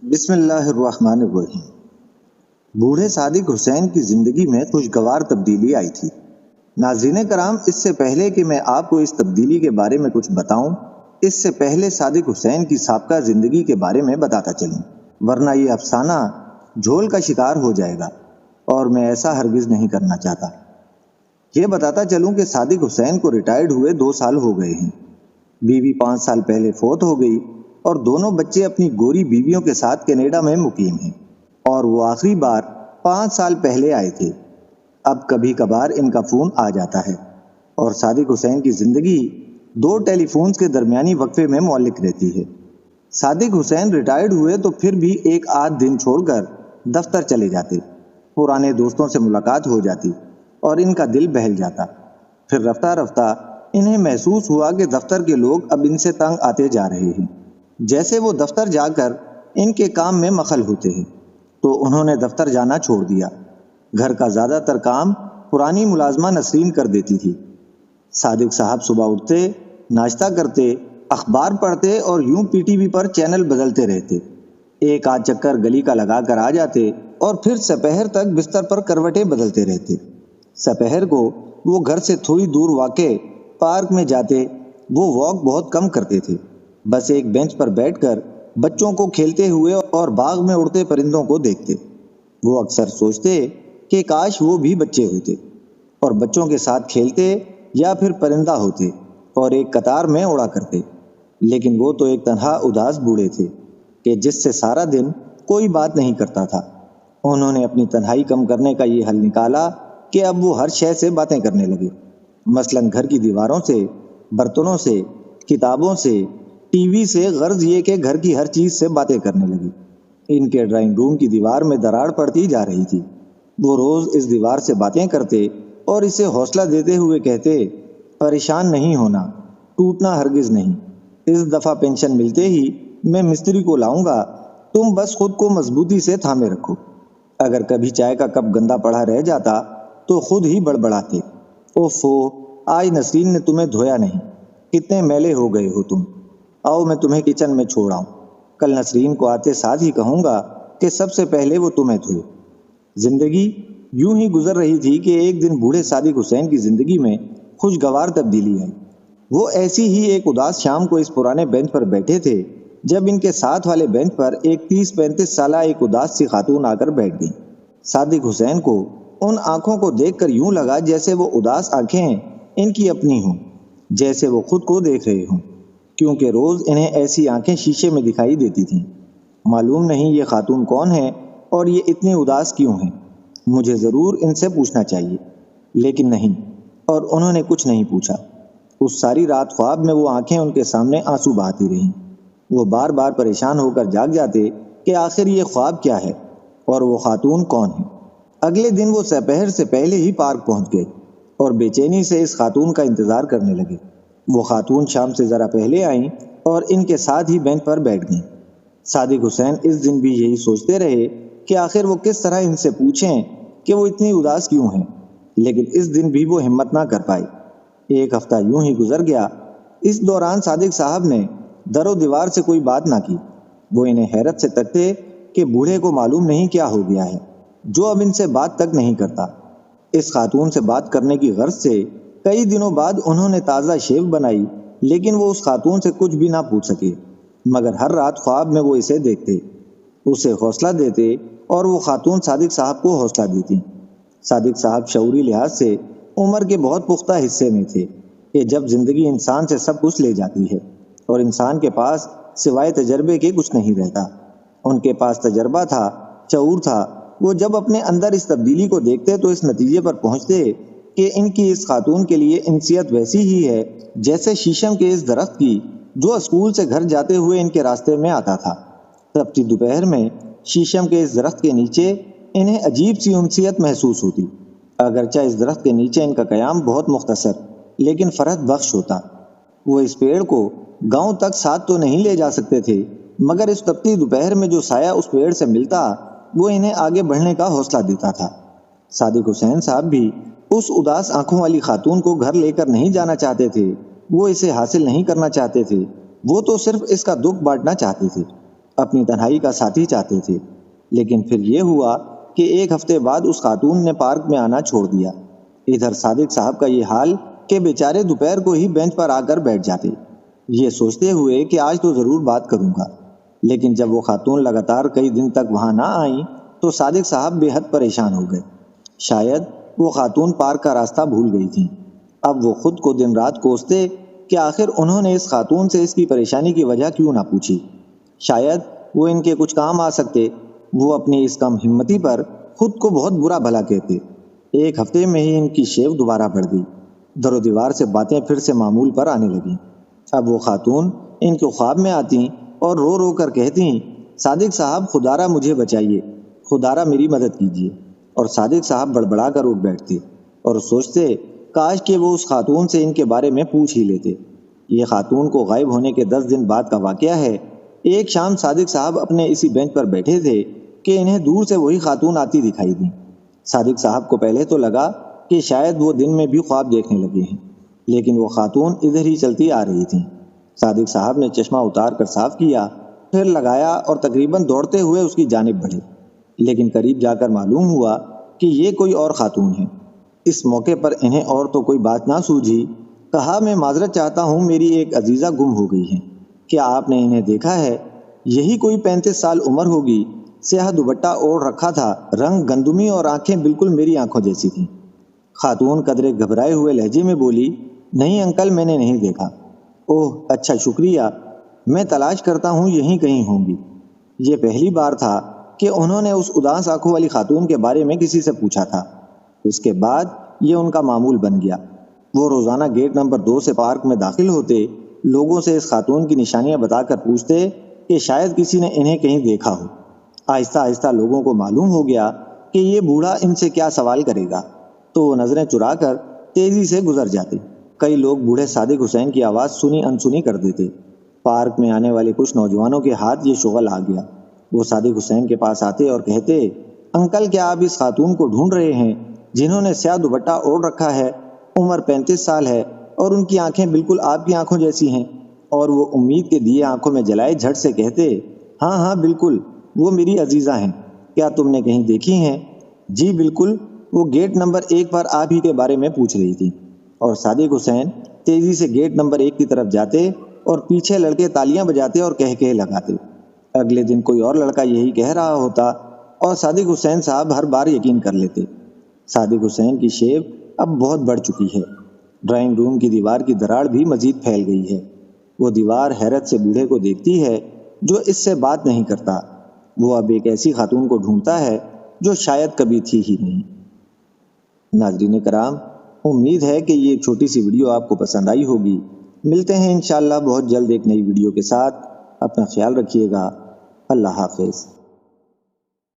بسم اللہ الرحمن الرحیم۔ بوڑھے صادق حسین کی زندگی میں خوشگوار تبدیلی آئی تھی۔ ناظرین کرام، اس سے پہلے کہ میں آپ کو اس تبدیلی کے بارے میں کچھ بتاؤں، اس سے پہلے صادق حسین کی سابقہ زندگی کے بارے میں بتاتا چلوں، ورنہ یہ افسانہ جھول کا شکار ہو جائے گا اور میں ایسا ہرگز نہیں کرنا چاہتا۔ یہ بتاتا چلوں کہ صادق حسین کو ریٹائرڈ ہوئے 2 سال ہو گئے ہیں۔ بیوی 5 سال پہلے فوت ہو گئی اور دونوں بچے اپنی گوری بیویوں کے ساتھ کینیڈا میں مقیم ہیں، اور وہ آخری بار 5 سال پہلے آئے تھے۔ اب کبھی کبھار ان کا فون آ جاتا ہے، اور صادق حسین کی زندگی 2 ٹیلی فونز کے درمیانی وقفے میں معلق رہتی ہے۔ صادق حسین ریٹائرڈ ہوئے تو پھر بھی 1 آدھ دن چھوڑ کر دفتر چلے جاتے، پرانے دوستوں سے ملاقات ہو جاتی اور ان کا دل بہل جاتا۔ پھر رفتہ رفتہ انہیں محسوس ہوا کہ دفتر کے لوگ اب ان سے تنگ آتے جا رہے ہیں، جیسے وہ دفتر جا کر ان کے کام میں مخل ہوتے ہیں، تو انہوں نے دفتر جانا چھوڑ دیا۔ گھر کا زیادہ تر کام پرانی ملازمہ نسرین کر دیتی تھی۔ صادق صاحب صبح اٹھتے، ناشتہ کرتے، اخبار پڑھتے اور یوں پی ٹی وی پر چینل بدلتے رہتے۔ 1 آدھ چکر گلی کا لگا کر آ جاتے اور پھر سپہر تک بستر پر کروٹیں بدلتے رہتے۔ سپہر کو وہ گھر سے تھوڑی دور واقع پارک میں جاتے۔ وہ واک بہت کم کرتے تھے، بس ایک بینچ پر بیٹھ کر بچوں کو کھیلتے ہوئے اور باغ میں اڑتے پرندوں کو دیکھتے۔ وہ اکثر سوچتے کہ کاش وہ بھی بچے ہوتے اور بچوں کے ساتھ کھیلتے یا پھر پرندہ ہوتے اور ایک قطار میں اڑا کرتے۔ لیکن وہ تو ایک تنہا اداس بوڑھے تھے کہ جس سے سارا دن کوئی بات نہیں کرتا تھا۔ انہوں نے اپنی تنہائی کم کرنے کا یہ حل نکالا کہ اب وہ ہر شے سے باتیں کرنے لگے، مثلاً گھر کی دیواروں سے، برتنوں سے، کتابوں سے، ٹی وی سے، غرض یہ کہ گھر کی ہر چیز سے باتیں کرنے لگی۔ ان کے ڈرائنگ روم کی دیوار میں دراڑ پڑتی جا رہی تھی۔ وہ روز اس دیوار سے باتیں کرتے اور اسے حوصلہ دیتے ہوئے کہتے، پریشان نہیں ہونا، ٹوٹنا ہرگز نہیں، اس دفعہ پینشن ملتے ہی میں مستری کو لاؤں گا، تم بس خود کو مضبوطی سے تھامے رکھو۔ اگر کبھی چائے کا کپ گندا پڑا رہ جاتا تو خود ہی بڑبڑاتے، اوفو، آج نسرین نے تمہیں دھویا نہیں، کتنے میلے ہو گئے ہو تم، آؤ میں تمہیں کچن میں چھوڑ آؤں، کل نسرین کو آتے ساتھ ہی کہوں گا کہ سب سے پہلے وہ تمہیں دھوئے۔ زندگی یوں ہی گزر رہی تھی کہ ایک دن بوڑھے صادق حسین کی زندگی میں خوشگوار تبدیلی آئی۔ وہ ایسی ہی ایک اداس شام کو اس پرانے بینچ پر بیٹھے تھے جب ان کے ساتھ والے بینچ پر ایک 30-35 سالہ ایک اداس سی خاتون آ کر بیٹھ گئی۔ صادق حسین کو ان آنکھوں کو دیکھ کر یوں لگا جیسے وہ اداس آنکھیں ان کی اپنی ہوں، جیسے وہ خود کو دیکھ رہے ہوں، کیونکہ روز انہیں ایسی آنکھیں شیشے میں دکھائی دیتی تھیں۔ معلوم نہیں یہ خاتون کون ہے اور یہ اتنی اداس کیوں ہیں، مجھے ضرور ان سے پوچھنا چاہیے، لیکن نہیں، اور انہوں نے کچھ نہیں پوچھا۔ اس ساری رات خواب میں وہ آنکھیں ان کے سامنے آنسو بہاتی رہیں۔ وہ بار بار پریشان ہو کر جاگ جاتے کہ آخر یہ خواب کیا ہے اور وہ خاتون کون ہے۔ اگلے دن وہ سپہر سے پہلے ہی پارک پہنچ گئے اور بے چینی سے اس خاتون کا انتظار کرنے لگے۔ وہ خاتون شام سے ذرا پہلے آئیں اور ان کے ساتھ ہی بینچ پر بیٹھ گئیں۔ صادق حسین اس دن بھی یہی سوچتے رہے کہ آخر وہ کس طرح ان سے پوچھیں کہ وہ اتنی اداس کیوں ہیں، لیکن اس دن بھی وہ ہمت نہ کر پائے۔ 1 ہفتہ یوں ہی گزر گیا۔ اس دوران صادق صاحب نے در و دیوار سے کوئی بات نہ کی۔ وہ انہیں حیرت سے تکتے کہ بوڑھے کو معلوم نہیں کیا ہو گیا ہے جو اب ان سے بات تک نہیں کرتا۔ اس خاتون سے بات کرنے کی غرض سے کئی دنوں بعد انہوں نے تازہ شیو بنائی، لیکن وہ اس خاتون سے کچھ بھی نہ پوچھ سکے، مگر ہر رات خواب میں وہ اسے دیکھتے، اسے حوصلہ دیتے اور وہ خاتون صادق صاحب کو حوصلہ دیتی۔ صادق صاحب شعوری لحاظ سے عمر کے بہت پختہ حصے میں تھے کہ جب زندگی انسان سے سب کچھ لے جاتی ہے اور انسان کے پاس سوائے تجربے کے کچھ نہیں رہتا۔ ان کے پاس تجربہ تھا، شعور تھا۔ وہ جب اپنے اندر اس تبدیلی کو دیکھتے تو اس نتیجے پر پہنچتے کہ ان کی اس خاتون کے لیے انسیت ویسی ہی ہے جیسے شیشم کے اس درخت کی جو اسکول سے گھر جاتے ہوئے ان کے راستے میں آتا تھا۔ تپتی دوپہر میں شیشم کے اس درخت کے نیچے انہیں عجیب سی انسیت محسوس ہوتی، اگرچہ اس درخت کے نیچے ان کا قیام بہت مختصر لیکن فرحت بخش ہوتا۔ وہ اس پیڑ کو گاؤں تک ساتھ تو نہیں لے جا سکتے تھے، مگر اس تپتی دوپہر میں جو سایہ اس پیڑ سے ملتا وہ انہیں آگے بڑھنے کا حوصلہ دیتا تھا۔ صادق حسین صاحب بھی اس اداس آنکھوں والی خاتون کو گھر لے کر نہیں جانا چاہتے تھے، وہ اسے حاصل نہیں کرنا چاہتے تھے، وہ تو صرف اس کا دکھ بانٹنا چاہتے تھے۔ اپنی تنہائی کا ساتھی چاہتے تھے، لیکن پھر یہ ہوا کہ ایک ہفتے بعد اس خاتون نے پارک میں آنا چھوڑ دیا۔ ادھر صادق صاحب کا یہ حال کہ بیچارے دوپہر کو ہی بینچ پر آ کر بیٹھ جاتے، یہ سوچتے ہوئے کہ آج تو ضرور بات کروں گا۔ لیکن جب وہ خاتون لگاتار کئی دن تک وہاں نہ آئیں تو صادق صاحب بے حد پریشان ہو گئے۔ شاید وہ خاتون پارک کا راستہ بھول گئی تھیں۔ اب وہ خود کو دن رات کوستے کہ آخر انہوں نے اس خاتون سے اس کی پریشانی کی وجہ کیوں نہ پوچھی۔ شاید وہ ان کے کچھ کام آ سکتے۔ وہ اپنی اس کم ہمتی پر خود کو بہت برا بھلا کہتے۔ ایک ہفتے میں ہی ان کی شیو دوبارہ بڑھ گئی۔ در و دیوار سے باتیں پھر سے معمول پر آنے لگیں۔ اب وہ خاتون ان کے خواب میں آتی اور رو رو کر کہتی، صادق صاحب خدارا مجھے بچائیے، خدارا میری مدد کیجیے۔ اور صادق صاحب بڑبڑا کر اٹھ بیٹھتے اور سوچتے کاش کہ وہ اس خاتون سے ان کے بارے میں پوچھ ہی لیتے۔ یہ خاتون کو غائب ہونے کے 10 دن بعد کا واقعہ ہے۔ ایک شام صادق صاحب اپنے اسی بینچ پر بیٹھے تھے کہ انہیں دور سے وہی خاتون آتی دکھائی دی۔ صادق صاحب کو پہلے تو لگا کہ شاید وہ دن میں بھی خواب دیکھنے لگے ہیں، لیکن وہ خاتون ادھر ہی چلتی آ رہی تھیں۔ صادق صاحب نے چشمہ اتار کر صاف کیا، پھر لگایا اور تقریباً دوڑتے ہوئے اس کی جانب بڑھے، لیکن قریب جا کر معلوم ہوا کہ یہ کوئی اور خاتون ہے۔ اس موقع پر انہیں اور تو کوئی بات نہ سوجھی۔ کہا، میں معذرت چاہتا ہوں، میری ایک عزیزہ گم ہو گئی ہے، کیا آپ نے انہیں دیکھا ہے؟ یہی کوئی 35 سال عمر ہوگی، سیاہ دوپٹہ اوڑھ رکھا تھا، رنگ گندمی اور آنکھیں بالکل میری آنکھوں جیسی تھیں۔ خاتون قدرے گھبرائے ہوئے لہجے میں بولی، نہیں انکل، میں نے نہیں دیکھا۔ اوہ اچھا، شکریہ، میں تلاش کرتا ہوں، یہیں کہیں ہوں گی۔ یہ پہلی بار تھا کہ انہوں نے اس اداس آنکھوں والی خاتون کے بارے میں کسی سے پوچھا تھا۔ اس کے بعد یہ ان کا معمول بن گیا۔ وہ روزانہ گیٹ نمبر 2 سے پارک میں داخل ہوتے، لوگوں سے اس خاتون کی نشانیاں بتا کر پوچھتے کہ شاید کسی نے انہیں کہیں دیکھا ہو۔ آہستہ آہستہ لوگوں کو معلوم ہو گیا کہ یہ بوڑھا ان سے کیا سوال کرے گا، تو وہ نظریں چرا کر تیزی سے گزر جاتے۔ کئی لوگ بوڑھے صادق حسین کی آواز سنی انسنی کر دیتے۔ پارک میں آنے والے کچھ نوجوانوں کے ہاتھ یہ شغل آ گیا۔ وہ صادق حسین کے پاس آتے اور کہتے، انکل کیا آپ اس خاتون کو ڈھونڈ رہے ہیں جنہوں نے سیاہ دوپٹہ اوڑھ رکھا ہے، عمر 35 سال ہے اور ان کی آنکھیں بالکل آپ کی آنکھوں جیسی ہیں؟ اور وہ امید کے دیے آنکھوں میں جلائے جھٹ سے کہتے، ہاں ہاں بالکل، وہ میری عزیزہ ہیں، کیا تم نے کہیں دیکھی ہیں؟ جی بالکل، وہ گیٹ نمبر 1 پر آپ ہی کے بارے میں پوچھ رہی تھی۔ اور صادق حسین تیزی سے گیٹ نمبر 1 کی طرف جاتے اور پیچھے لڑکے تالیاں بجاتے اور کہہ لگاتے۔ اگلے دن کوئی اور لڑکا یہی کہہ رہا ہوتا اور صادق حسین صاحب ہر بار یقین کر لیتے۔ صادق حسین کی شیو اب بہت بڑھ چکی ہے۔ ڈرائنگ روم کی دیوار کی دراڑ بھی مزید پھیل گئی ہے۔ وہ دیوار حیرت سے بوڑھے کو دیکھتی ہے جو اس سے بات نہیں کرتا۔ وہ اب ایک ایسی خاتون کو ڈھونڈتا ہے جو شاید کبھی تھی ہی نہیں۔ ناظرین کرام، امید ہے کہ یہ چھوٹی سی ویڈیو آپ کو پسند آئی ہوگی۔ ملتے ہیں انشاءاللہ بہت جلد ایک نئی ویڈیو کے ساتھ۔ اپنا خیال رکھیے گا۔ اللہ حافظ۔